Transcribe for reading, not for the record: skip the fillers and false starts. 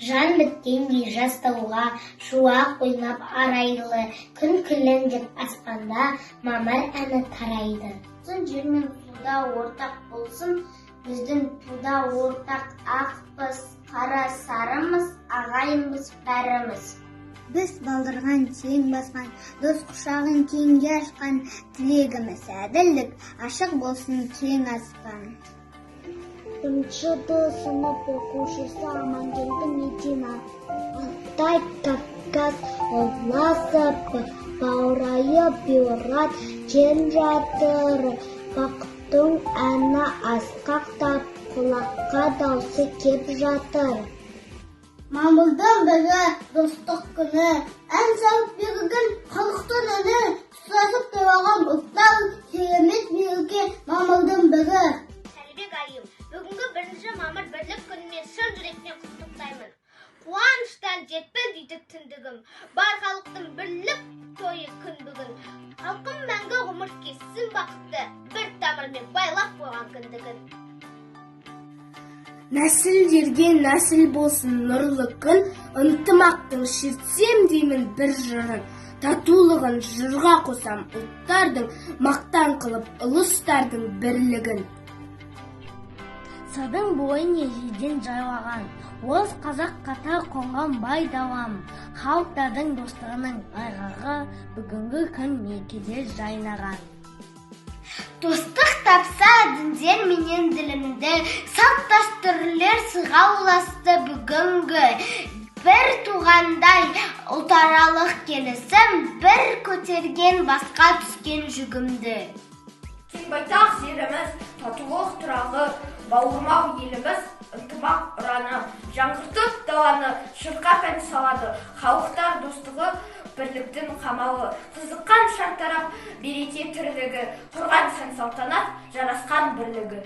Жан біткендей жастауға, шуақ ойнап арайлы, күн күлімдеп аспанда мамыр әні тарайды. Жер мен суда ортақ болсын, біздің туда ортақ ақпыз, қара сарымыз, ағайынбыз бәріміз. Біз балдырған тең басқан, дос құшағын кеңге ашқан, тілегіміз әділдік, ашық болсын кең аспан. Бірінші сынып оқушысы Амангелді Медина. Алтай, Кавказ, Оласып, баурайып Биорат, жер жатыр, бақыттың әні асқақтап, құлаққа даусы кеп жатыр. Мамырдың бірі достық күні, ән салып берген халықтың үні, тұтасып тұрған ұлттар керемет мереке мамырдың бірі. Сәлібек айым, бүгінгі 1 мамыр бірлік күнімен шын жүректен құттықтаймын. Қуаныштан жетпес дейді түндігім, бар халықтың бірлік тойы күн бүгін. Халқым мәңгі ғұмыр кешсін бақытты, бір тамырмен байлап қойған күндігін. Нәсілдерге нәсіл болсын нұрлы күн, ынтымақтың шертсем деймін бір жырын. Татулығын жырға қосам ұлттардың, мақтан қылып ұлыстардың бірлігін. Сырдың бойын ежеден жайлаған, Оз қазақ қатар қонған бай далам. Халықтардың достығының айғағы, бүгінгі күн мерекеде жайнаған. Достық тапса діндер менен ділімді, салт дәстүрлер сыға ұласты бүгінгі. Бір туғандай ұлтаралық келісім, бір көтерген басқа түскен жүгімді. Кең байтақ жеріміз, татулық тұрағы, бауырмақ еліміз, ынтымақ ұраны, жаңғыртып даланы, шырқап ән салады. Халықтар достығы, бірліктің қамалы, қызыққан шартарап, береке тірлігі, құрған сән салтанат, жарасқан бірлігі.